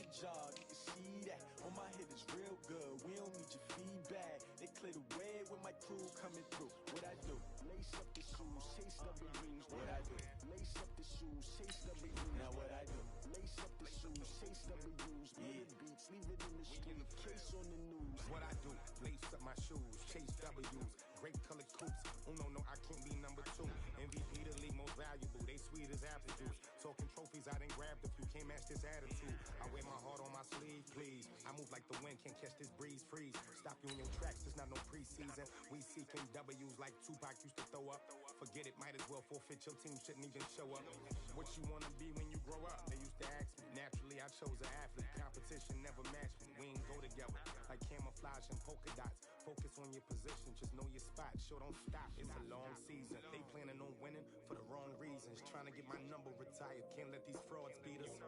the job, you can see that. On my head is real good, we don't need your feedback. They clear the way with my crew coming through. What I do? Lace up the shoes, chase W's. What I do? Lace up the shoes, chase W's. Now what I do? Lace up the shoes, chase W's. Yeah. Beats, leave it in the street, case on the news. What I do? Lace up my shoes, chase W's. Great colored coops. Oh no, I can't be number 2. MVP the league most valuable. They sweet as apple juice. Talking trophies, I done grabbed a few. Can't match this attitude. I wear my heart on my sleeve, please. I move like the wind, can't catch this breeze. Freeze. Stop you in your tracks. There's not no preseason. We seeking W's like Tupac used to throw up. Forget it, might as well forfeit. Your team shouldn't even show up. What you wanna be when you grow up? They used to ask me. Naturally, I chose an athlete. Competition never matched me. We ain't go together like camouflage and polka dots. Focus on your position, just know your spot. Sure, don't stop. It's a long season. They planning on winning for the wrong reasons. Trying to get my number retired. Can't let these frauds beat us.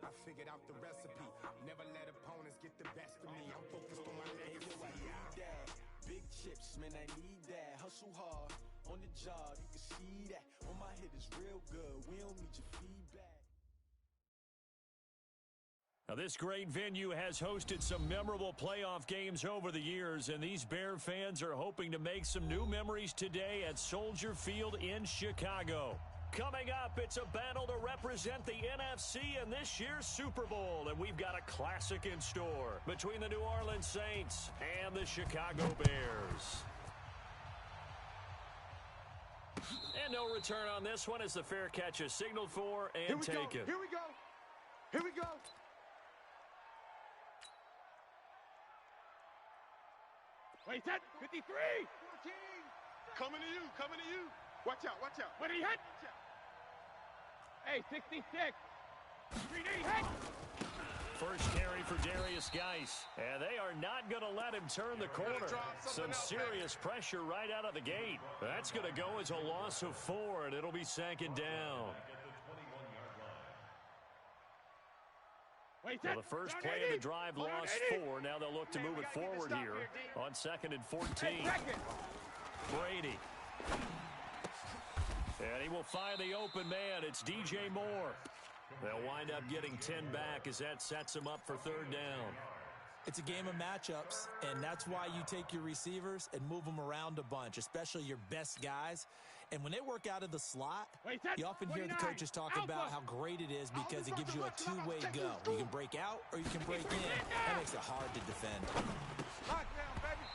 I figured out the recipe. Never let opponents get the best of me. I'm focused on my legacy. Big chips, man, I need that. Hustle hard on the job, you can see that. On my head is real good, we don't need your feedback. Now, this great venue has hosted some memorable playoff games over the years, and these Bear fans are hoping to make some new memories today at Soldier Field in Chicago. Coming up, it's a battle to represent the NFC in this year's Super Bowl, and we've got a classic in store between the New Orleans Saints and the Chicago Bears. And no return on this one as the fair catch is signaled for and taken. Here we go. Here we go. Wait, set. 53. 14. Coming to you. Watch out. What did he hit? Hey, 66. 3D hit. First carry for Darius Geis, and they are not going to let him turn the corner. Some serious pressure right out of the gate. That's going to go as a loss of 4, and it'll be second down. Wait, well, the first play of the drive lost 4. Now they'll look to move it forward here on 2nd and 14. Brady. And he will find the open man. It's DJ Moore. They'll wind up getting 10 back as that sets him up for third down. It's a game of matchups, and that's why you take your receivers and move them around a bunch, especially your best guys. And when they work out of the slot, you often hear the coaches talk about how great it is because it gives you a two-way go. You can break out or you can break in. That makes it hard to defend.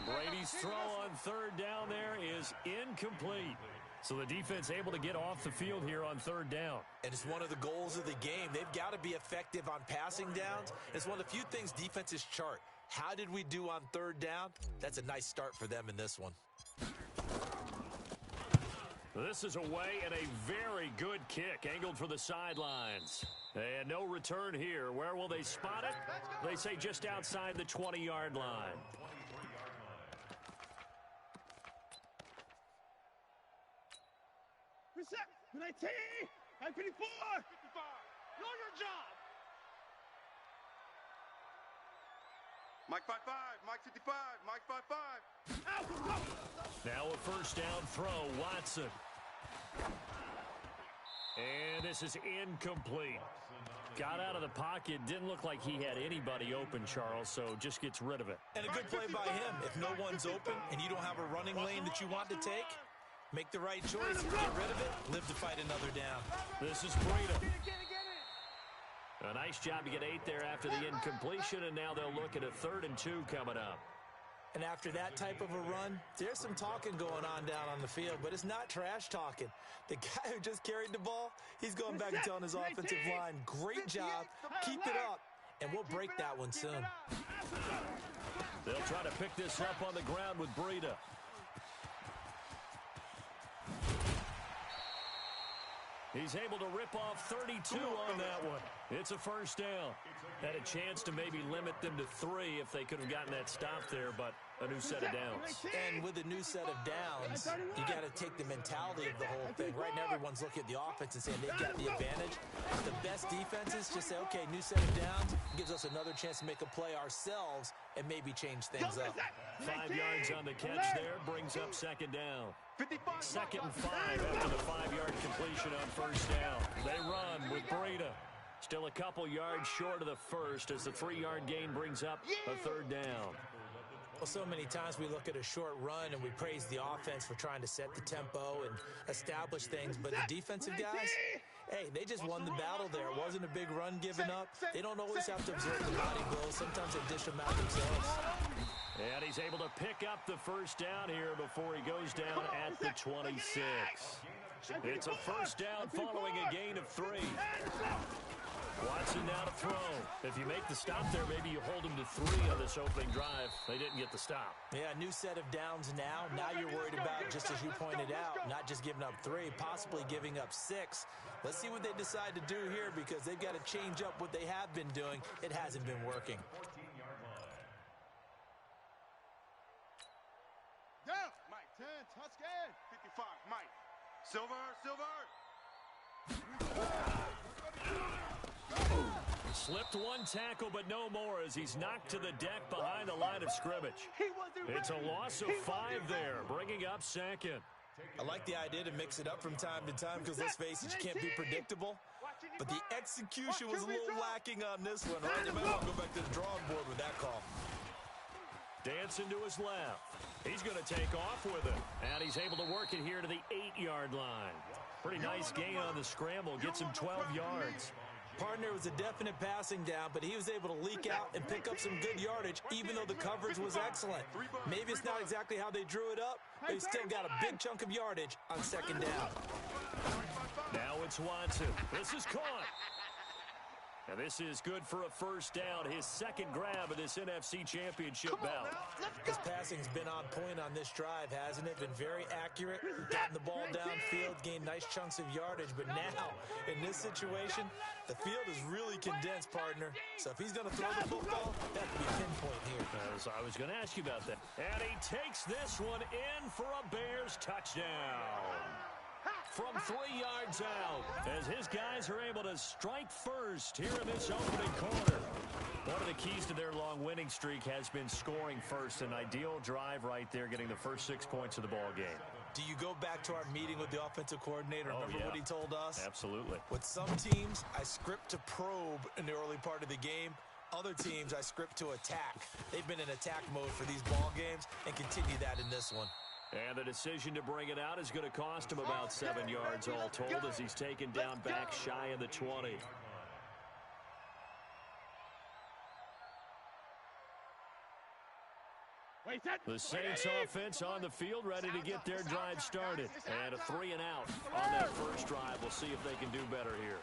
Brady's throw on third down there is incomplete. So the defense able to get off the field here on third down. And it's one of the goals of the game. They've got to be effective on passing downs. It's one of the few things defenses chart. How did we do on third down? That's a nice start for them in this one. This is away and a very good kick angled for the sidelines. And no return here. Where will they spot it? They say just outside the 20-yard line. Reset. 19. 54. Know your job. Mike 5-5. Mike 55. Mike 5-5. Now a first down throw. Watson. And this is incomplete. Got out of the pocket. Didn't look like he had anybody open, Charles, so just gets rid of it. And a good play by him. If no one's open and you don't have a running lane that you want to take, make the right choice. Get rid of it. Live to fight another down. This is Breida. A nice job to get 8 there after the incompletion, and now they'll look at a 3rd and 2 coming up. And after that type of a run, there's some talking going on down on the field, but it's not trash talking. The guy who just carried the ball, he's going back and telling his offensive line, great job, keep it up, and we'll break that one soon. They'll try to pick this up on the ground with Breida. He's able to rip off 32 on that one. It's a first down. Had a chance to maybe limit them to 3 if they could have gotten that stop there, but a new set of downs. And with a new set of downs, you got to take the mentality of the whole thing. Right now, everyone's looking at the offense and saying they've got the advantage. The best defenses just say, okay, new set of downs gives us another chance to make a play ourselves and maybe change things up. 5 yards on the catch there brings up second down. 2nd and 5 after the 5-yard completion on first down. They run with Breida. Still a couple yards short of the first as the 3-yard gain brings up a third down. Well, so many times we look at a short run and we praise the offense for trying to set the tempo and establish things, but the defensive guys, hey, they just won the battle there. It wasn't a big run given up. They don't always have to absorb the body blows. Sometimes they dish them out themselves. And he's able to pick up the first down here before he goes down at the 26. It's a first down following a gain of 3. Watson now to throw. If you make the stop there, maybe you hold him to 3 on this opening drive. They didn't get the stop. Yeah, new set of downs now. Now you're worried about, just as you pointed out, not just giving up 3, possibly giving up 6. Let's see what they decide to do here because they've got to change up what they have been doing. It hasn't been working. Go! Mike, 10, touchdown. 55, Mike. Silver. Slipped one tackle, but no more as he's knocked to the deck behind the line of scrimmage. It's a loss of 5 there, bringing up second. I like the idea to mix it up from time to time because, let's face it, you can't be predictable. But the execution was a little lacking on this one, right? You might want to go back to the drawing board with that call. Dancing to his left. He's going to take off with it. And he's able to work it here to the 8-yard line. Pretty nice gain on the scramble. Gets him 12 yards. Partner was a definite passing down, but he was able to leak out and pick up some good yardage, even though the coverage was excellent. Maybe it's not exactly how they drew it up, but he still got a big chunk of yardage on second down. Now it's Watson. This is caught. And this is good for a first down, his second grab of this NFC Championship bout. His passing's been on point on this drive, hasn't it? Been very accurate, gotten the ball downfield, gained nice chunks of yardage. But now, in this situation, the field is really condensed, partner. So if he's going to throw the football, that could be pinpoint here. As I was going to ask you about that. And he takes this one in for a Bears touchdown. From 3 yards out, as his guys are able to strike first here in this opening quarter. One of the keys to their long winning streak has been scoring first. An ideal drive right there, getting the first 6 points of the ball game. Do you go back to our meeting with the offensive coordinator? Remember what he told us? Absolutely. With some teams, I script to probe in the early part of the game. Other teams, I script to attack. They've been in attack mode for these ball games and continue that in this one. And the decision to bring it out is going to cost him about 7 yards all told as he's taken down back shy of the 20. The Saints offense on the field ready to get their drive started. And a 3 and out on that first drive. We'll see if they can do better here.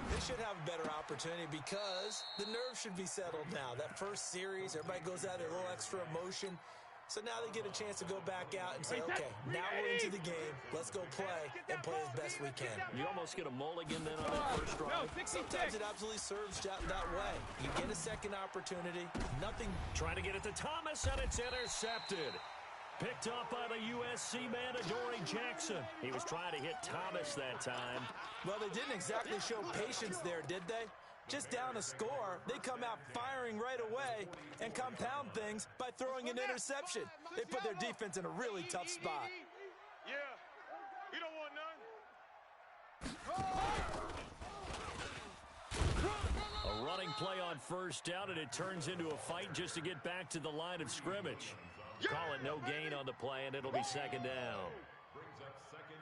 They should have a better opportunity because the nerves should be settled now. That first series, everybody goes out there, a little extra emotion. So now they get a chance to go back out and say, okay, now we're into the game. Let's go play and play as best we can. You almost get a mulligan then on that first drive. Sometimes it absolutely serves that way. You get a second opportunity. Nothing. Trying to get it to Thomas, and it's intercepted. Picked up by the USC man, Adoree Jackson. He was trying to hit Thomas that time. Well, they didn't exactly show patience there, did they? Just down a score, they come out firing right away and compound things by throwing an interception. They put their defense in a really tough spot. Yeah, you don't want none. A running play on first down, and it turns into a fight just to get back to the line of scrimmage. Call it no gain on the play, and it'll be second down.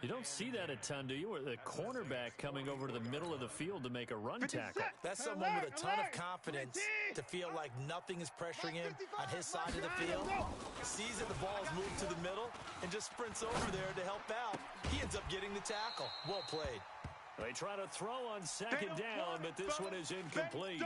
You don't see that a ton, do you? Or the cornerback coming over to the middle of the field to make a run tackle. That's someone with a ton of confidence to feel like nothing is pressuring him on his side of the field. Sees that the ball is moved to the middle and just sprints over there to help out. He ends up getting the tackle. Well played. They try to throw on second down, but this one is incomplete.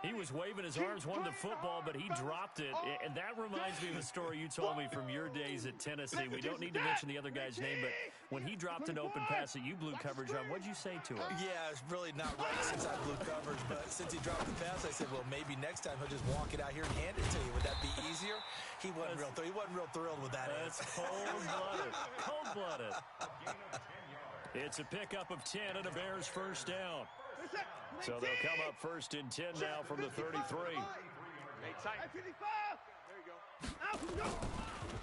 He was waving his arms, wanted the football, but he dropped it. And that reminds me of the story you told me from your days at Tennessee. We don't need to mention the other guy's name, but when he dropped an open pass that you blew coverage on, what'd you say to him? Yeah, it's really not right since I blew coverage, but since he dropped the pass, I said, well, maybe next time he'll just walk it out here and hand it to you. Would that be easier? He wasn't real thrilled with that. That's cold-blooded. Cold-blooded. It's a pickup of 10 and a Bears first down. So they'll come up first and 10 now from the 33.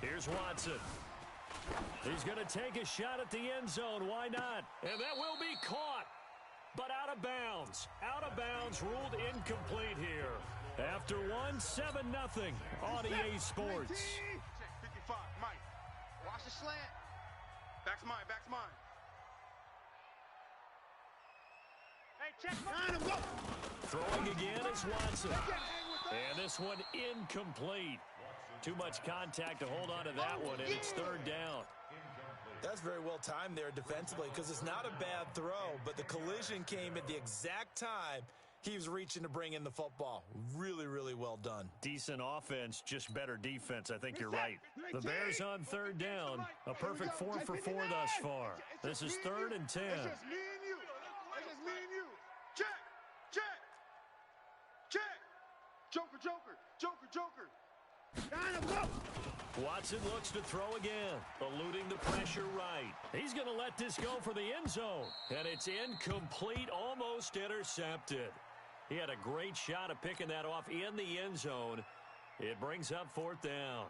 Here's Watson. He's going to take a shot at the end zone. Why not? And that will be caught. but out of bounds. Out of bounds, ruled incomplete here. After one, 7-0 on EA Sports. 55, Mike. Watch the slant. Back's mine, back's mine. Hey, check mine. Go. Throwing again is Watson. And this one incomplete. Too much contact to hold on to that one, and it's third down. That's very well timed there defensively because it's not a bad throw, but the collision came at the exact time he was reaching to bring in the football. Really, really well done. Decent offense, just better defense. I think you're right. The Bears on third down. A perfect 4 for 4 thus far. This is 3rd and 10. It's just me and you. It's just me and you. Check, check, check. Joker, joker, joker, joker. Watson looks to throw again, eluding the pressure right. He's going to let this go for the end zone, and it's incomplete, almost intercepted. He had a great shot at picking that off in the end zone. It brings up 4th down.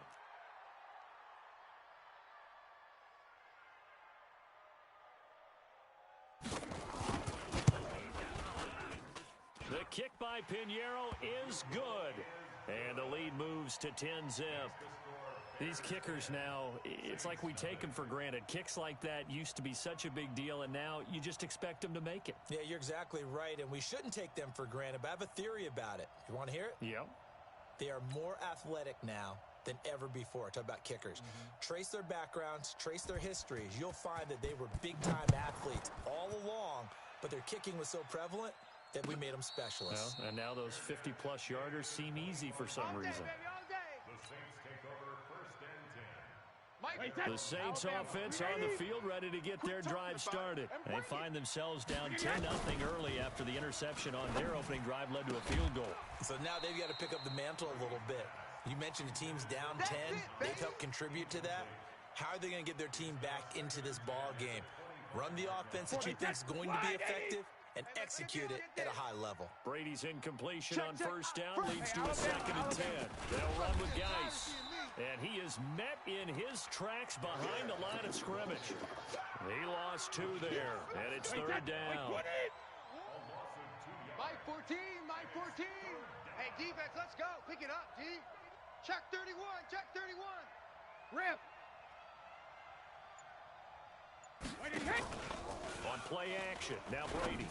The kick by Pinheiro is good. And the lead moves to 10-zip. These kickers now, it's like we take them for granted. Kicks like that used to be such a big deal, and now you just expect them to make it. Yeah, you're exactly right, and we shouldn't take them for granted, but I have a theory about it. You want to hear it? Yep. They are more athletic now than ever before. Talk about kickers. Trace their backgrounds, trace their histories. You'll find that they were big-time athletes all along, but their kicking was so prevalent that we made them specialists. Well, and now those 50-plus yarders seem easy for some reason. The Saints offense on the field ready to get their drive started. They find themselves down 10-0 early after the interception on their opening drive led to a field goal. So now they've got to pick up the mantle a little bit. You mentioned the team's down 10. They've helped contribute to that. How are they going to get their team back into this ball game? Run the offense that you think is going to be effective and execute it at a high level. Brady's incompletion on first down leads to a 2nd and 10. They'll run with Geis. And he is met in his tracks behind the line of scrimmage. He lost 2 there, and it's 3rd down. Mike 14, Mike 14. Hey, defense, let's go. Pick it up, D. Check 31, check 31. Rip. On play action, now Brady.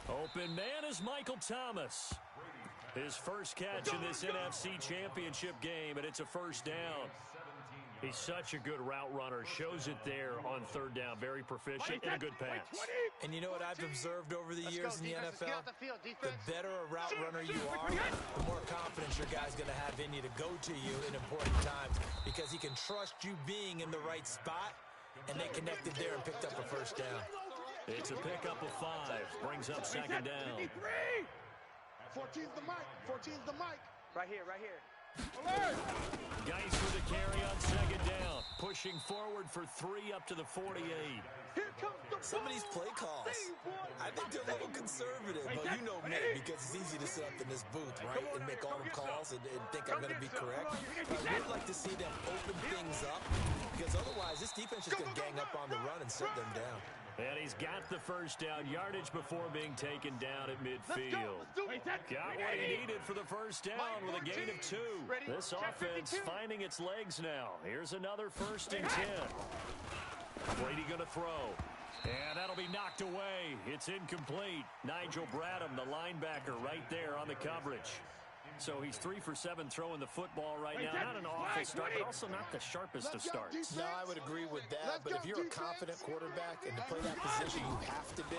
Open man is Michael Thomas. His first catch in this NFC Championship game, and it's a first down. He's such a good route runner. Shows it there on 3rd down. Very proficient and a good pass. And you know what I've observed over the years in the NFL? The better a route runner you are, the more confidence your guy's going to have in you to go to you in important times because he can trust you being in the right spot, and they connected there and picked up a first down. It's a pickup of 5. Brings up 2nd down. 14's the mic. 14's the mic. Right here, right here. Geis with the carry on 2nd down. Pushing forward for 3 up to the 48. Some of these play calls, I think they're a little conservative, but you know me, because it's easy to sit up in this booth, right, and make all the calls and think I'm going to be correct. But I would like to see them open things up, because otherwise this defense is going to gang up on the run and set them down. And he's got the first down yardage before being taken down at midfield. Got what he needed for the first down with a gain of 2. This offense finding its legs now. Here's another 1st and 10. Brady going to throw. And that'll be knocked away. It's incomplete. Nigel Bradham, the linebacker, right there on the coverage. So he's 3 for 7 throwing the football right now. Not an awful start, but also not the sharpest of starts. No, I would agree with that. But if you're a confident quarterback and to play that position, you have to be.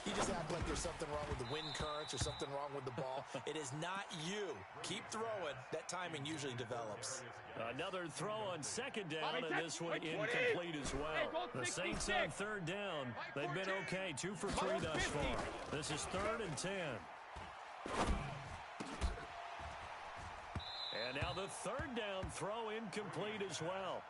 You just act like there's something wrong with the wind currents or something wrong with the ball. It is not you. Keep throwing. That timing usually develops. Another throw on 2nd down, and this one incomplete as well. The Saints on 3rd down. They've been okay. 2 for 3 thus far. This is 3rd and 10. And now the 3rd down throw incomplete as well.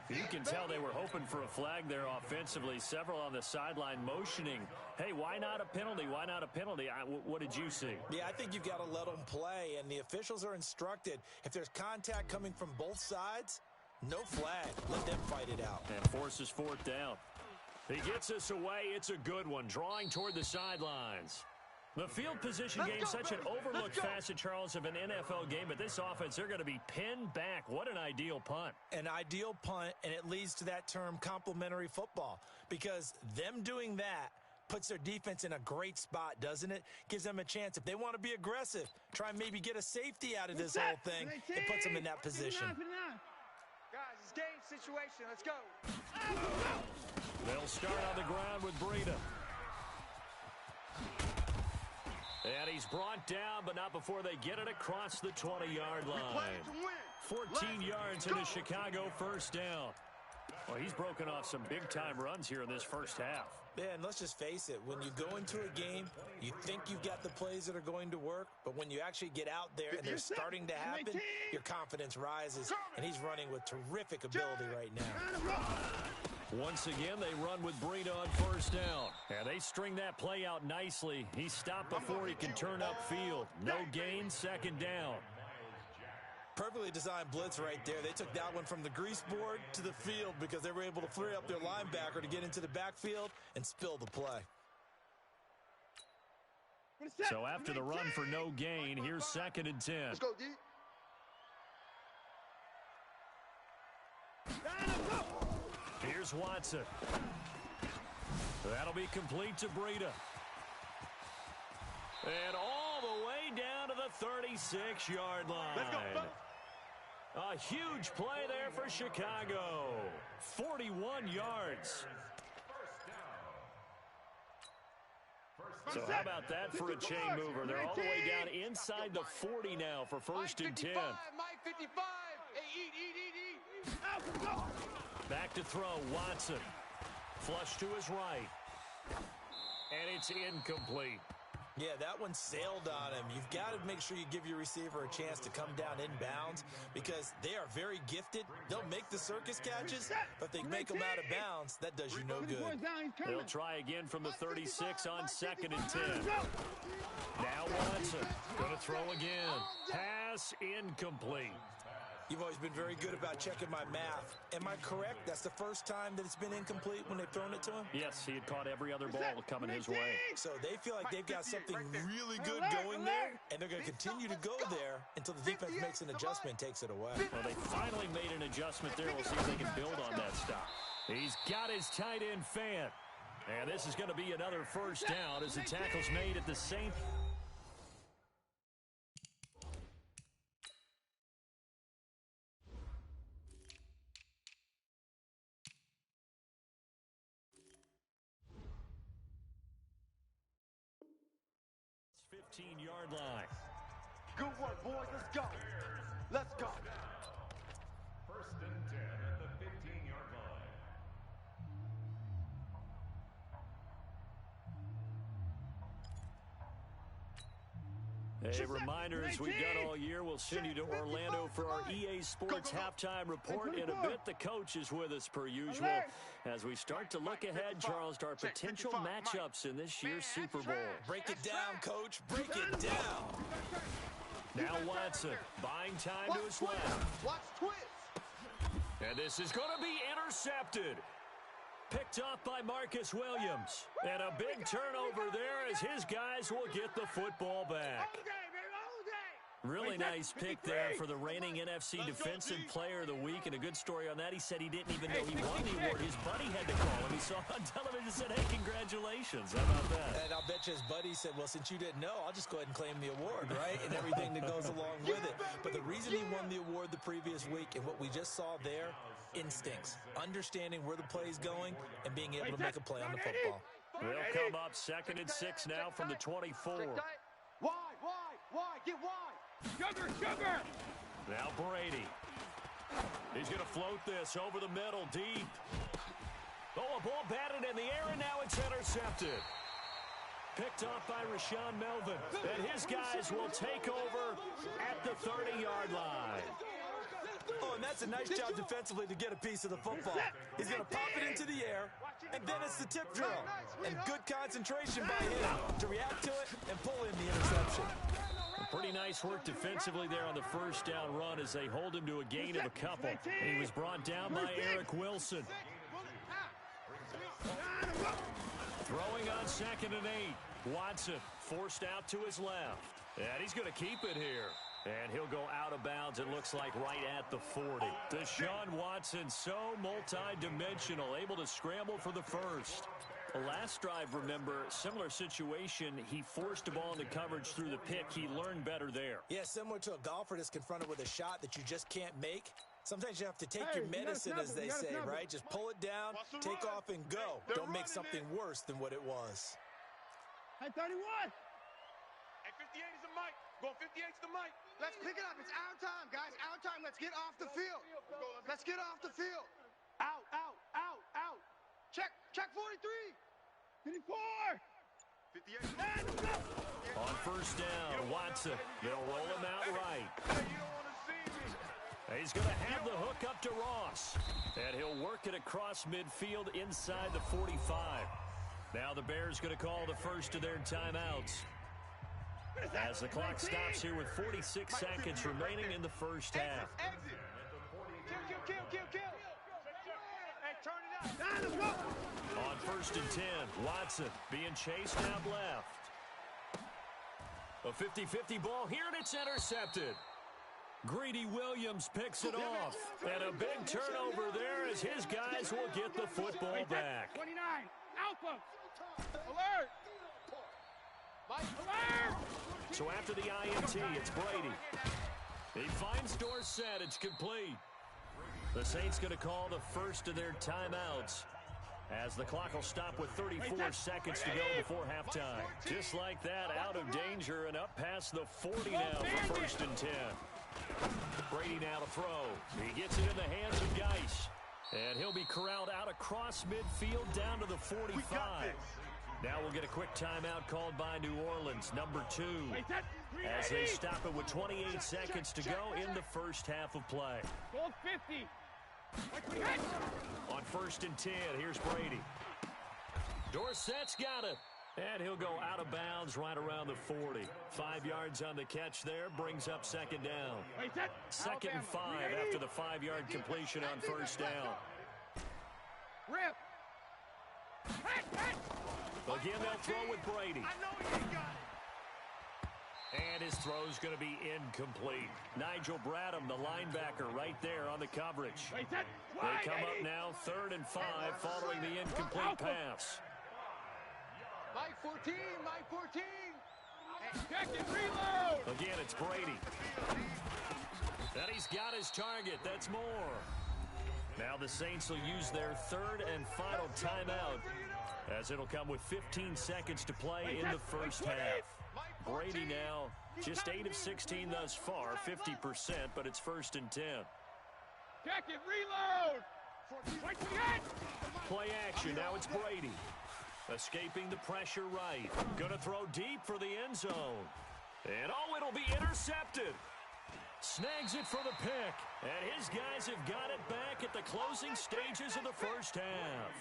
You can tell they were hoping for a flag there offensively. Several on the sideline motioning, hey, why not a penalty? Why not a penalty? What did you see? Yeah, I think you've got to let them play, and the officials are instructed. If there's contact coming from both sides, no flag. Let them fight it out. And forces 4th down. He gets us away. It's a good one, drawing toward the sidelines. The field position game, such an overlooked facet, Charles, of an NFL game, but this offense, they're going to be pinned back. What an ideal punt. An ideal punt, and it leads to that term complementary football, because them doing that puts their defense in a great spot, doesn't it? Gives them a chance. If they want to be aggressive, try and maybe get a safety out of this whole thing, it puts them in that position. Guys, it's game situation. Let's go. They'll start on the ground with Breida. And he's brought down, but not before they get it across the 20-yard line. 14 yards into Chicago, first down. Well, he's broken off some big-time runs here in this first half. Yeah, and let's just face it. When you go into a game, you think you've got the plays that are going to work, but when you actually get out there and they're starting to happen, your confidence rises, and he's running with terrific ability right now. Once again, they run with Breida on first down. And they string that play out nicely. He stopped before he can turn upfield. No gain, second down. Perfectly designed blitz right there. They took that one from the grease board to the field because they were able to free up their linebacker to get into the backfield and spill the play. So after the run for no gain, here's 2nd and 10. Let's go, D. Here's Watson. That'll be complete to Breida. And all the way down to the 36-yard line. Let's go. A huge play there for Chicago. 41 yards. So how about that for a chain mover? They're all the way down inside the 40 now for 1st and 10. Mike 55. Hey, eat. Back to throw, Watson. Flush to his right. And it's incomplete. Yeah, that one sailed on him. You've got to make sure you give your receiver a chance to come down inbounds because they are very gifted. They'll make the circus catches, but if they make them out of bounds, that does you no good. They'll try again from the 36 on 2nd and 10. Now Watson going to throw again. Pass incomplete. You've always been very good about checking my math. Am I correct? That's the first time that it's been incomplete when they've thrown it to him? Yes, he had caught every other ball coming his way. So they feel like they've got something really good going there, and they're going to continue to go there until the defense makes an adjustment and takes it away. Well, they finally made an adjustment there. We'll see if they can build on that stop. He's got his tight end fan. And this is going to be another first down as the tackle's made at the same... yard line. Good work, boys. Let's go. Let's go. 1st and 10 at the 15-yard line. A reminder, as we've done all year, we'll send you to Orlando for our EA Sports halftime report. In a bit, the coach is with us per usual. As we start to look ahead, Charles, to our potential matchups in this year's Super Bowl. Break it down, Coach. Break it down. Now Watson, buying time to his left. Watch twist. And this is going to be intercepted. Picked off by Marcus Williams. And a big turnover there as his guys will get the football back. Really nice pick there for the reigning NFC Defensive Player of the Week, and a good story on that. He said he didn't even know he won the award. His buddy had to call him. He saw on television and said, hey, congratulations. How about that? And I'll bet you his buddy said, well, since you didn't know, I'll just go ahead and claim the award, right? And everything that goes along with it. But the reason he won the award the previous week and what we just saw there, instincts, understanding where the play is going and being able to make a play on the football. They'll come up 2nd and 6 now from the 24. Why? Get wide. Sugar! Now Brady. He's going to float this over the middle, deep. Oh, a ball batted in the air, and now it's intercepted. Picked off by Rashawn Melvin. And his guys will take over at the 30-yard line. Oh, and that's a nice job defensively to get a piece of the football. He's going to pop it into the air, and then it's the tip drill. And good concentration by him to react to it and pull in the interception. Pretty nice work defensively there on the first down run as they hold him to a gain of a couple. And he was brought down by Eric Wilson. Throwing on 2nd and 8. Watson forced out to his left. And he's going to keep it here. And he'll go out of bounds, it looks like, right at the 40. Deshaun Watson, so multi-dimensional, able to scramble for the first. The last drive, remember, similar situation. He forced a ball into coverage through the pick. He learned better there. Yeah, similar to a golfer that's confronted with a shot that you just can't make. Sometimes you have to take your medicine, as they say, right? Just pull it down, take off, and go. Don't make something worse than what it was. Hey, 31! Hey, 58 is the mic. Going 58 is the mic. Let's pick it up. It's our time, guys. Our time. Let's get off the field. Let's get off the field. Out, out, out, out. Check 43. 54! 58. On first down, Watson. They'll roll him out right. He's going to have the hook up to Ross. And he'll work it across midfield inside the 45. Now the Bears going to call the first of their timeouts. As the clock stops here with 46 seconds remaining in the first half. Exit. Kill. Hey, turn it up. On first and 10, Watson being chased out left. A 50-50 ball here, and it's intercepted. Greedy Williams picks it off. And a big turnover there as his guys will get the football back. 29, Alpha! Alert! Alert! So after the INT, it's Brady. He finds Dorsett. It's complete. The Saints going to call the first of their timeouts as the clock will stop with 34 seconds to go before halftime. Just like that, out of danger and up past the 40 now for first and 10. Brady now to throw. He gets it in the hands of Geis. And he'll be corralled out across midfield down to the 45. Now we'll get a quick timeout called by New Orleans, number 2, as they stop it with 28 seconds to go in the first half of play. Gold 50. On first and 10, here's Brady. Dorsett's got it. And he'll go out of bounds right around the 40. 5 yards on the catch there, brings up second down. 2nd and 5 after the 5-yard completion on first down. Rip. Again, they'll throw with Brady. And his throw's going to be incomplete. Nigel Bradham, the linebacker, right there on the coverage. They come up now, 3rd and 5, following the incomplete pass. Mike 14. Check and reload. Again, it's Brady. And he's got his target. That's more. Now the Saints will use their 3rd and final timeout, as it'll come with 15 seconds to play in the first half. Brady now just 8 of 16 thus far, 50%, but it's first and 10. Check and reload. Play action. Now it's Brady. Escaping the pressure right. Gonna throw deep for the end zone. And oh, it'll be intercepted. Snags it for the pick. And his guys have got it back at the closing stages of the first half.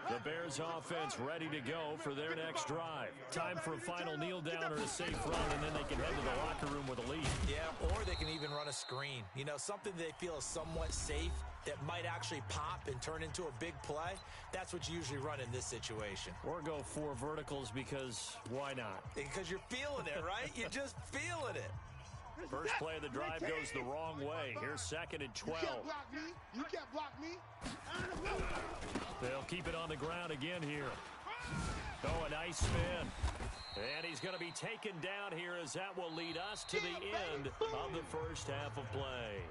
The Bears offense ready to go for their next drive. Time for a final kneel down or a safe run, and then they can head to the locker room with a lead. Yeah, or they can even run a screen. You know, something they feel is somewhat safe that might actually pop and turn into a big play. That's what you usually run in this situation. Or go 4 verticals because why not? Because you're feeling it, right? You're just feeling it. First play of the drive goes the wrong way. Here's 2nd and 12. You can't block me. They'll keep it on the ground again here. Oh, a nice spin. And he's going to be taken down here, as that will lead us to the end of the first half of play.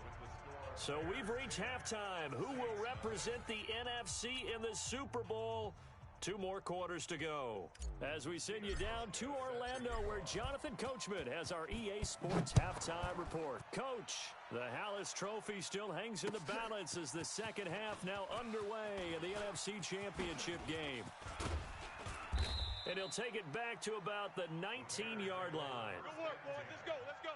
So we've reached halftime. Who will represent the NFC in the Super Bowl? 2 more quarters to go as we send you down to Orlando, where Jonathan Coachman has our EA Sports halftime report. Coach, the Hallis Trophy still hangs in the balance as the second half now underway in the NFC Championship game. And he'll take it back to about the 19-yard line. Good work, boys. Let's go.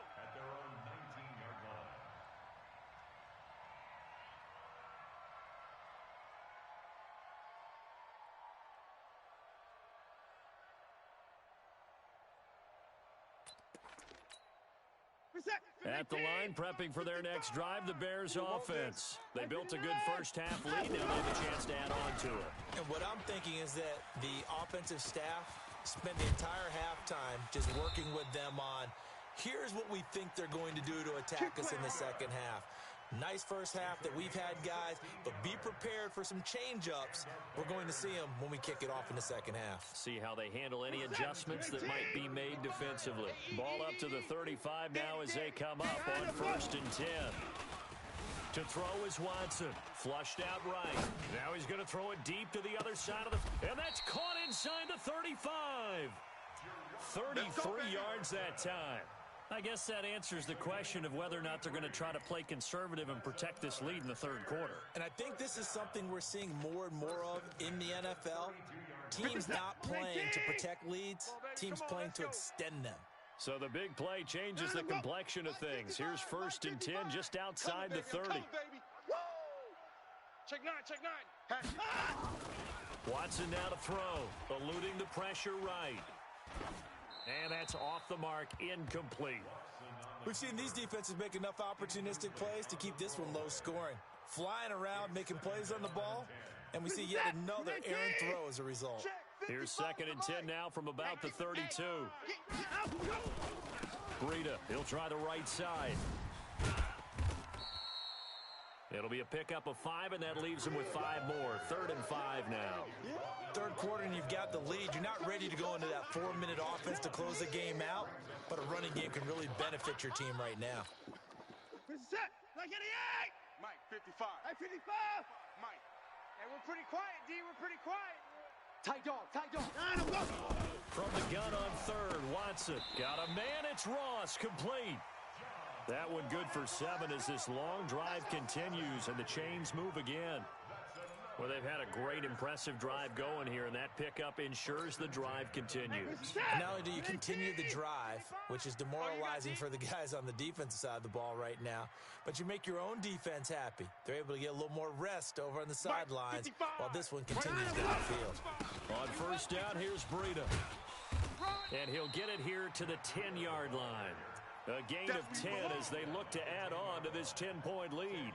At the line, prepping for their next drive, the Bears offense. They built a good first-half lead. Now they have a chance to add on to it. And what I'm thinking is that the offensive staff spent the entire halftime just working with them on, here's what we think they're going to do to attack us in the second half. Nice first half that we've had, guys, but be prepared for some change-ups. We're going to see them when we kick it off in the second half. See how they handle any adjustments that might be made defensively. Ball up to the 35 now as they come up on 1st and 10. To throw is Watson. Flushed out right. Now he's going to throw it deep to the other side of the... And that's caught inside the 35. 33 yards that time. I guess that answers the question of whether or not they're going to try to play conservative and protect this lead in the third quarter. And I think this is something we're seeing more and more of in the NFL. Teams not playing to protect leads, teams playing to extend them. So the big play changes the complexion of things. Here's 1st and 10 just outside the 30. Check nine. Watson now to throw, eluding the pressure right. And that's off the mark, incomplete. We've seen these defenses make enough opportunistic plays to keep this one low scoring. Flying around, making plays on the ball, and we see yet another errant throw as a result. Here's 2nd and 10 now from about the 32. Breida, he'll try the right side. It'll be a pickup of 5, and that leaves him with 5 more. 3rd and 5 now. Third quarter, and you've got the lead. You're not ready to go into that 4-minute offense to close the game out, but a running game can really benefit your team right now. Mike, 55. Hey, 55. Mike. Hey, we're pretty quiet, D. We're pretty quiet. Tight dog. From the gun on 3rd, Watson. Got a man, it's Ross, complete. That one good for 7 as this long drive continues and the chains move again. Well, they've had a great, impressive drive going here, and that pickup ensures the drive continues. And not only do you continue the drive, which is demoralizing for the guys on the defensive side of the ball right now, but you make your own defense happy. They're able to get a little more rest over on the sidelines while this one continues down the field. On 1st down, here's Breida. And he'll get it here to the 10-yard line. A gain of 10 as they look to add on to this 10-point lead.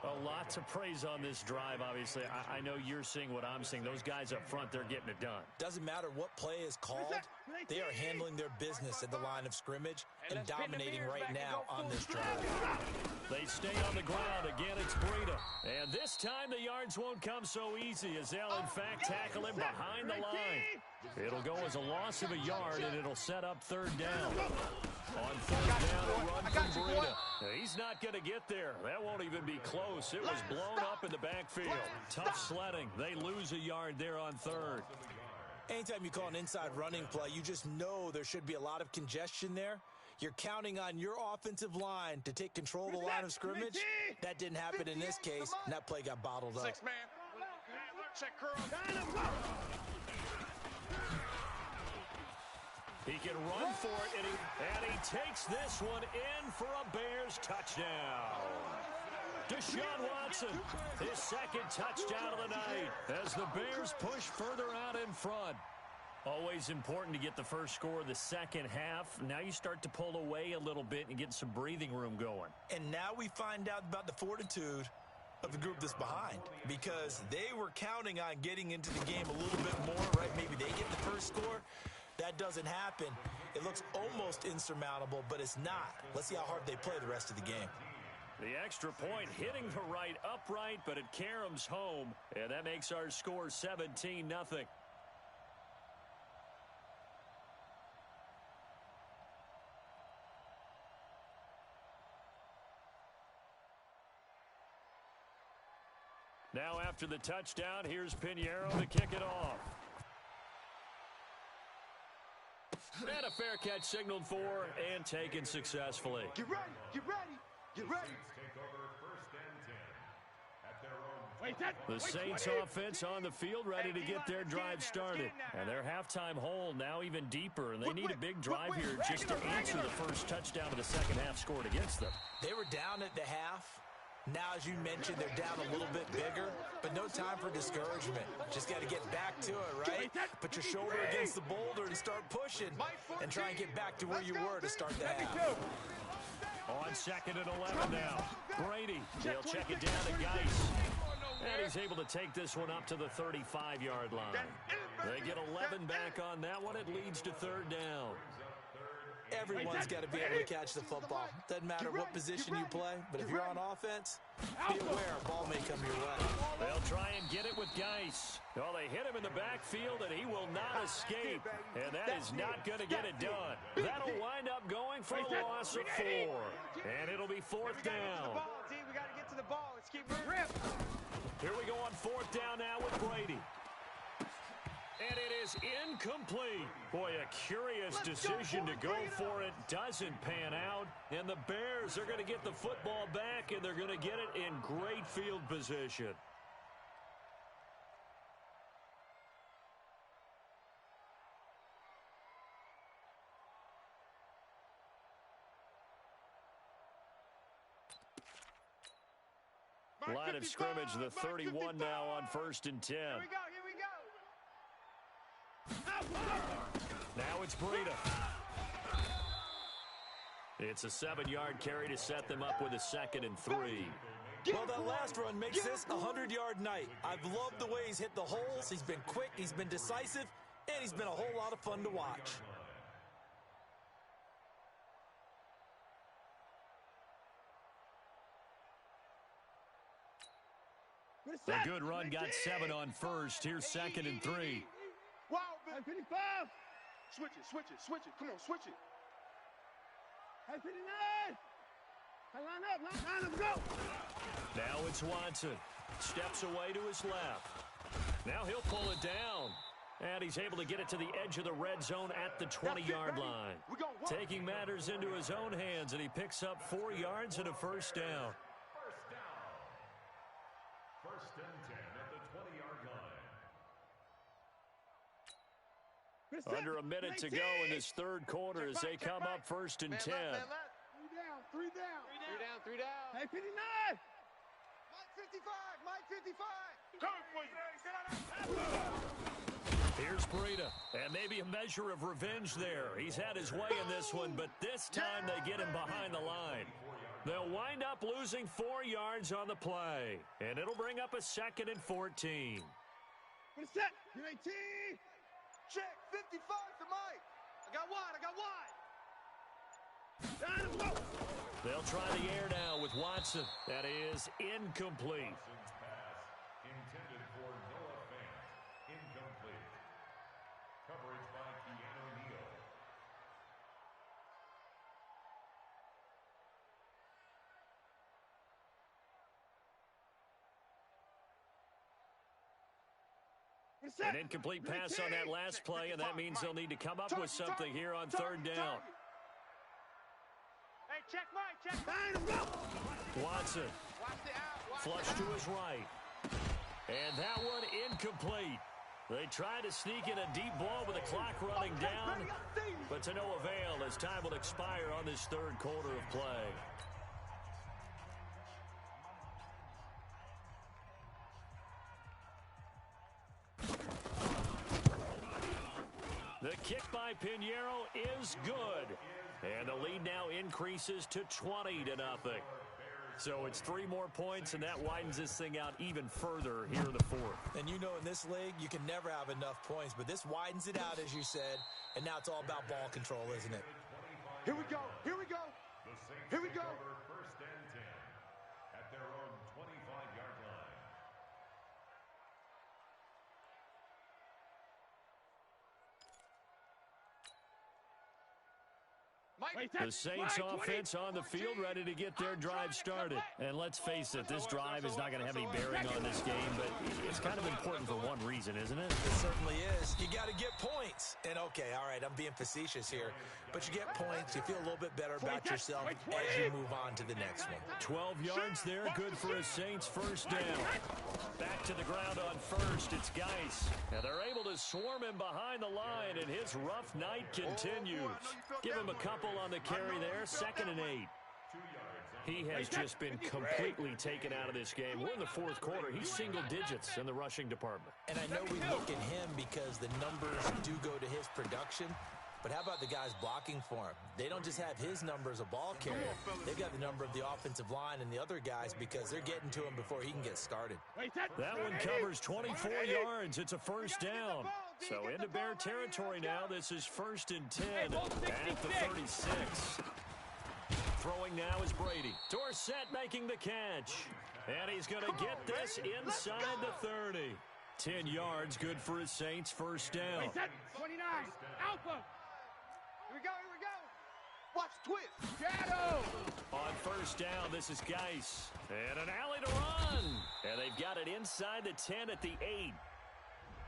A lot to praise on this drive, obviously. I know you're seeing what I'm seeing. Those guys up front, they're getting it done. Doesn't matter what play is called. They are handling their business at the line of scrimmage and dominating right now on this drive. They stay on the ground. Again, it's Breida. And this time the yards won't come so easy as they'll, in fact, tackle him behind the line. It'll go as a loss of a yard, and it'll set up 3rd down. On 3rd down, a run from Breida. He's not going to get there. That won't even be close. It was blown up in the backfield. Tough sledding. They lose a yard there on 3rd. Anytime you call an inside running play, you just know there should be a lot of congestion there. You're counting on your offensive line to take control of the line of scrimmage. That didn't happen in this case, and that play got bottled up. 6 man. Check curl. He can run for it, and he takes this one in for a Bears touchdown. Deshaun Watson, his 2nd touchdown of the night as the Bears push further out in front. Always important to get the first score of the second half. Now you start to pull away a little bit and get some breathing room going. And now we find out about the fortitude of the group that's behind, because they were counting on getting into the game a little bit more, right? Maybe they get the first score. That doesn't happen. It looks almost insurmountable, but it's not. Let's see how hard they play the rest of the game. The extra point hitting the right upright, but it caroms home, and that makes our score 17-0. Now after the touchdown, here's Pinheiro to kick it off. And a fair catch signaled for and taken successfully. Get ready, get ready, get ready. The Saints offense on the field ready to get their drive started. And their halftime hole now even deeper. And they need a big drive here just to answer the first touchdown of the second half scored against them. They were down at the half. Now, as you mentioned, they're down a little bit bigger, but no time for discouragement. Just got to get back to it, right? Put your shoulder against the boulder and start pushing and try and get back to where you were to start the half. On 2nd and 11 now. Brady, he'll check it down to Geis. And he's able to take this one up to the 35-yard line. They get 11 back on that one. It leads to 3rd down. Everyone's got to be able to catch the football. Doesn't matter what position you play, but if you're on offense, be aware a ball may come your way. They'll try and get it with Geis. Well, they hit him in the backfield, and he will not escape. And that is not going to get it done. That'll wind up going for a loss of 4. And it'll be 4th down. We got to get to the ball. Let's keep moving. Here we go on 4th down now with Brady. And it is incomplete. Boy, a curious decision to go for it. Doesn't pan out. And the Bears are going to get the football back, and they're going to get it in great field position. Line of scrimmage, the 31 now on 1st and 10. Here we go. Now it's Breida. It's a 7-yard carry to set them up with a 2nd and 3. Well, that last run makes this a 100-yard night. I've loved the way he's hit the holes. He's been quick, he's been decisive, and he's been a whole lot of fun to watch. A good run got 7 on 1st. Here's 2nd and 3. Wow, 55. Switch it. Come on, switch it. Hey, 59. Hey, line up, go. Now it's Watson. Steps away to his left. Now he'll pull it down. And he's able to get it to the edge of the red zone at the 20-yard line. Taking matters into his own hands, and he picks up 4 yards and a 1st down. First and 10 at the 20-yard line. Under a minute to go in this 3rd quarter as they come up 1st and 10. 3 down. Hey, 59. Mike 55. Coming for you. Here's Breida, and maybe a measure of revenge there. He's had his way in this one, but this time they get him behind the line. They'll wind up losing 4 yards on the play, and it'll bring up a 2nd and 14. What's that? You're 18. Check, 55 to Mike. I got wide. They'll try the air now with Watson. That is incomplete. Pass intended for Noah Fant. Incomplete. Coverage by Keanu Neal. An incomplete pass on that last play, and that means they'll need to come up with something here on 3rd down. Hey, check Mike. Watson. Flush to his right. And that one incomplete. They try to sneak in a deep ball with the clock running down, but to no avail as time will expire on this 3rd quarter of play. The kick by Pinheiro is good. And the lead now increases to 20-0. So it's 3 more points, and that widens this thing out even further here in the 4th. And you know in this league, you can never have enough points, but this widens it out, as you said, and now it's all about ball control, isn't it? Here we go. The Saints take over 1st and 10 at their own 25-yard line. The Saints offense on the field ready to get their drive started. And let's face it, this drive is not going to have any bearing on this game, but it's kind of important for one reason, isn't it? It certainly is. You got to get points. And okay, all right, I'm being facetious here, but you get points, you feel a little bit better about yourself as you move on to the next one. 12 yards there, good for a Saints 1st down. Back to the ground on 1st, it's Geis. And they're able to swarm him behind the line, and his rough night continues. Give him a couple on the carry there, 2nd and 8. He has just been completely taken out of this game. We're in the 4th quarter. He's single digits in the rushing department. And I know we look at him because the numbers do go to his production, But how about the guys blocking for him? They don't just have his number as a ball carrier. They've got the number of the offensive line and the other guys because they're getting to him before he can get started. That one covers 24 yards. It's a first down. So into Bear territory now. This is 1st and 10 at the 36. Throwing now is Brady. Dorsett making the catch. And he's going to get this inside the 30. 10 yards, good for his Saints, first down. 29, Alpha. Here we go. Watch twist. Shadow. On first down, this is Geis. And an alley to run. And they've got it inside the 10 at the 8.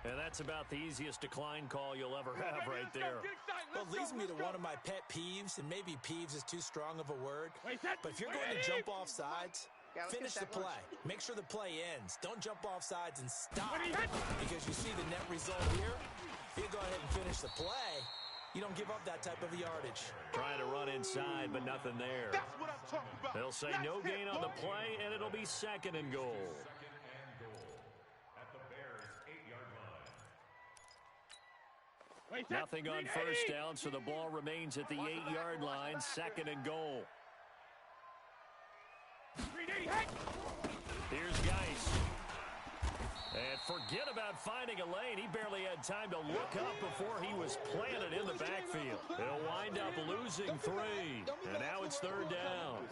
And that's about the easiest decline call you'll ever have right there. Well, it leads me to one of my pet peeves, and maybe peeves is too strong of a word. But if you're going to jump off sides, finish the play. Make sure the play ends. Don't jump off sides and stop. Because you see the net result here. If you go ahead and finish the play, you don't give up that type of yardage. Trying to run inside, but nothing there. That's what I'm talking about. They'll say no gain on the play, and it'll be 2nd and goal. At the Bears' 8-yard line. Nothing on first down, so the ball remains at the 8-yard line, 2nd and goal. Here's Geis. And forget about finding a lane. He barely had time to look up before he was planted in the backfield. He'll wind up losing 3. And now it's 3rd down.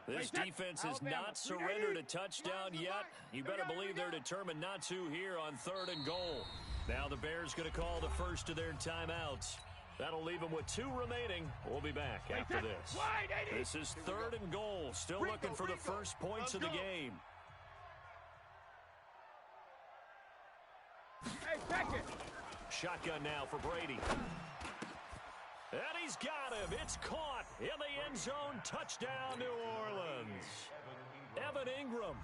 This defense has not surrendered a touchdown yet. You better believe they're determined not to here on 3rd and goal. Now the Bears going to call the first of their timeouts. That'll leave them with 2 remaining. We'll be back after this. This is 3rd and goal. Still looking for the first points of the game. Hey, second. Shotgun now for Brady. And he's got him. It's caught in the end zone. Touchdown, New Orleans. Evan Ingram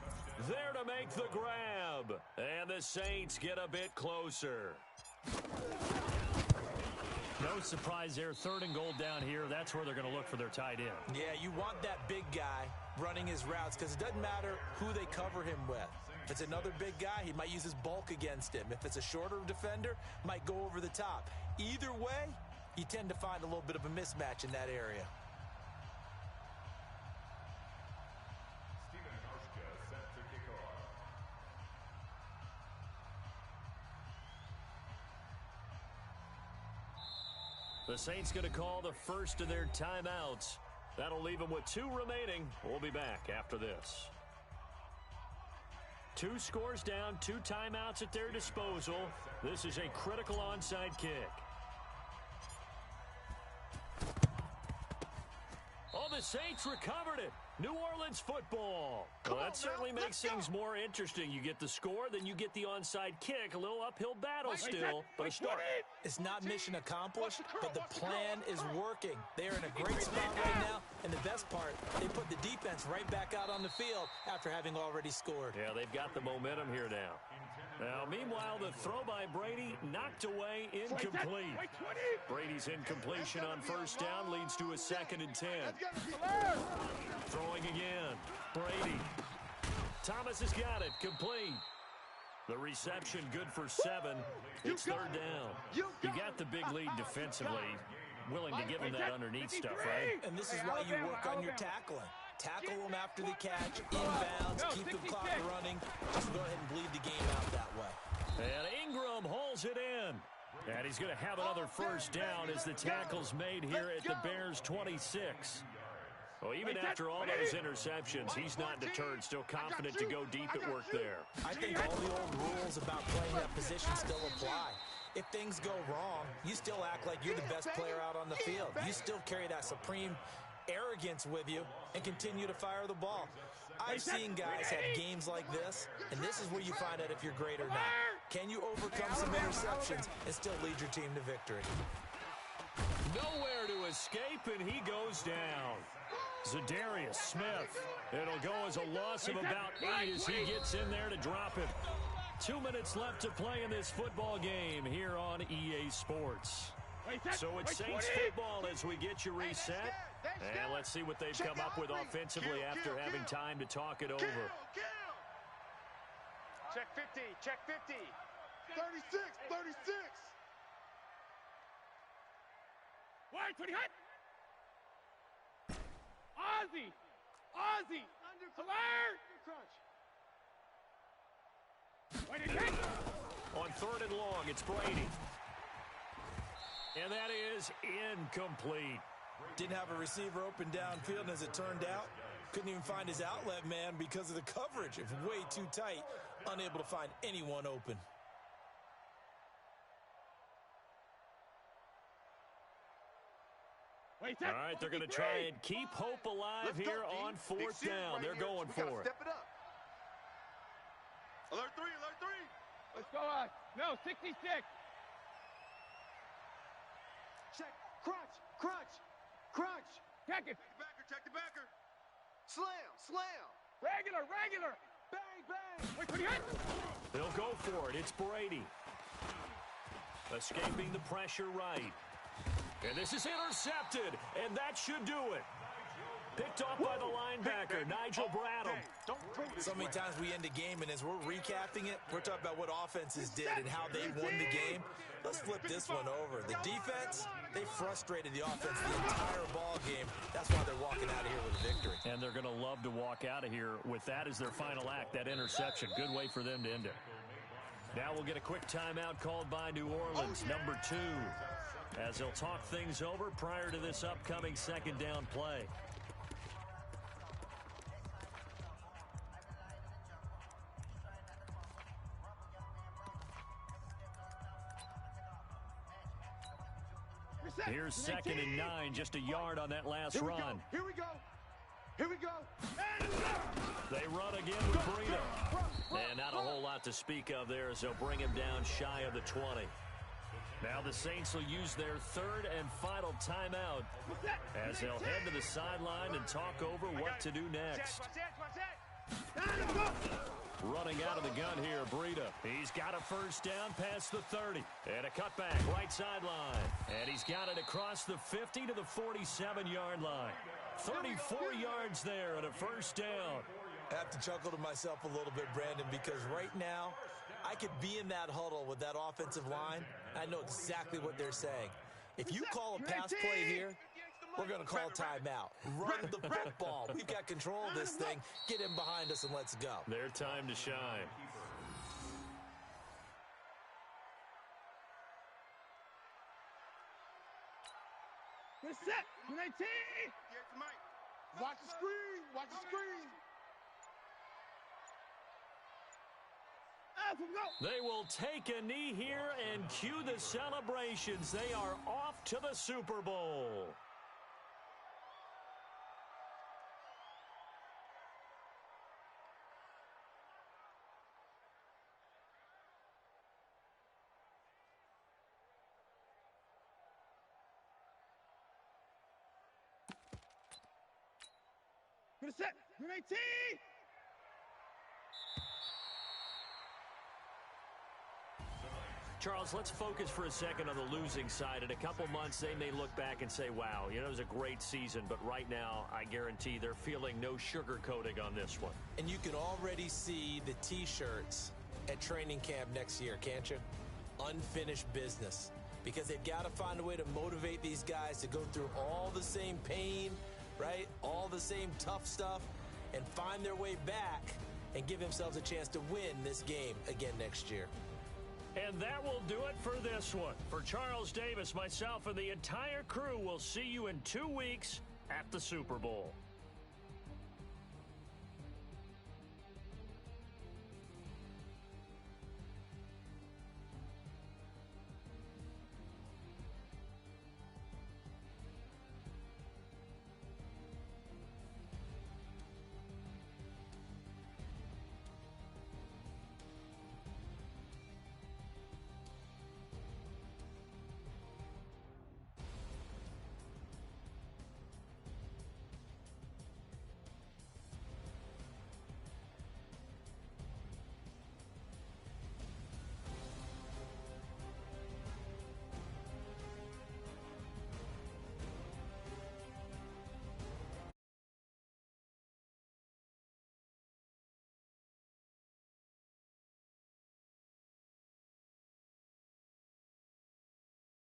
there to make the grab. And the Saints get a bit closer. No surprise there. 3rd and goal down here. That's where they're going to look for their tight end. Yeah, you want that big guy running his routes because it doesn't matter who they cover him with. If it's another big guy, he might use his bulk against him. If it's a shorter defender, might go over the top. Either way, you tend to find a little bit of a mismatch in that area. The Saints going to call the first of their timeouts. That'll leave them with 2 remaining. We'll be back after this. 2 scores down, 2 timeouts at their disposal. This is a critical onside kick. Oh, the Saints recovered it. New Orleans football. Well, that certainly makes things more interesting. You get the score, then you get the onside kick. A little uphill battle still, but a start. It's not mission accomplished, but the plan is working. They're in a great spot right now, and the best part, they put the defense right back out on the field after having already scored. Yeah, they've got the momentum here now. Now, meanwhile, the throw by Brady knocked away, incomplete. Brady's incompletion on first down leads to a 2nd and 10. Throwing again. Brady. Thomas has got it. Complete. The reception good for 7. It's 3rd down. You got the big lead defensively. Willing to give him that underneath stuff, right? And this is why you work on your tackling. Tackle them after the catch, inbounds, keep the clock running. Just go ahead and bleed the game out that way. And Ingram hauls it in. And he's going to have another first down as the tackle's made here at the Bears' 26. Well, even after all those interceptions, he's not deterred, still confident to go deep at work there. I think all the old rules about playing that position still apply. If things go wrong, you still act like you're the best player out on the field. You still carry that supreme arrogance with you and continue to fire the ball. I've seen guys have games like this, and this is where you find out if you're great or not. Can you overcome some interceptions and still lead your team to victory? Nowhere to escape, and he goes down. Zadarius Smith. It'll go as a loss of about 8 as he gets in there to drop it. 2 minutes left to play in this football game here on EA Sports. So it's Saints football as we get you reset. And let's see what they've come up with offensively after having time to talk it over. Check 50, check 50. 36, 36. Wait, 20 hit. Ozzy. Ozzy. Alert. Crunch. Wait, it hit. On 3rd and long, it's Brady. And that is incomplete. Didn't have a receiver open downfield, and as it turned out, couldn't even find his outlet man because of the coverage. It was way too tight, unable to find anyone open. All right, they're going to try and keep hope alive here on 4th down. They're going for it. Step it up. Alert 3, alert 3. Let's go on. No, 66. Check. Crunch, crunch, crunch. Check it. Check the backer. Slam, slam. Regular, regular. Bang, bang. Wait, 20 hit. They'll go for it. It's Brady. Escaping the pressure right. And this is intercepted, and that should do it. Picked off by the linebacker, Nigel Bradham. So many times we end a game, and as we're recapping it, we're talking about what offenses did and how they won the game. Let's flip this one over. The defense, they frustrated the offense the entire ball game. That's why they're walking out of here with a victory. And they're going to love to walk out of here with that as their final act, that interception. Good way for them to end it. Now we'll get a quick timeout called by New Orleans, number 2, as they'll talk things over prior to this upcoming 2nd down play. Here's 2nd and 9, just a yard on that last run. Here we go. Here we go. They run again with Breida. And not a whole lot to speak of there as they'll bring him down shy of the 20. Now the Saints will use their 3rd and final timeout as they'll head to the sideline and talk over what to do next. Running out of the gun here, Breida. He's got a 1st down past the 30. And a cutback, right sideline. And he's got it across the 50 to the 47-yard line. 34 yards there and a 1st down. I have to chuckle to myself a little bit, Brandon, because right now I could be in that huddle with that offensive line. I know exactly what they're saying. If you call a pass play here, we're going to call timeout. Run the football. We've got control of this thing. Get him behind us and let's go. Their time to shine. Get set. 19. Watch the screen. Watch the screen. They will take a knee here and cue the celebrations. They are off to the Super Bowl. Get set. 19. Charles, let's focus for a second on the losing side. In a couple months, they may look back and say, wow, it was a great season. But right now, I guarantee they're feeling no sugarcoating on this one. And you can already see the T-shirts at training camp next year, can't you? Unfinished business. Because they've got to find a way to motivate these guys to go through all the same pain, right? All the same tough stuff, and find their way back and give themselves a chance to win this game again next year. And that will do it for this one. For Charles Davis, myself, and the entire crew, we'll see you in 2 weeks at the Super Bowl.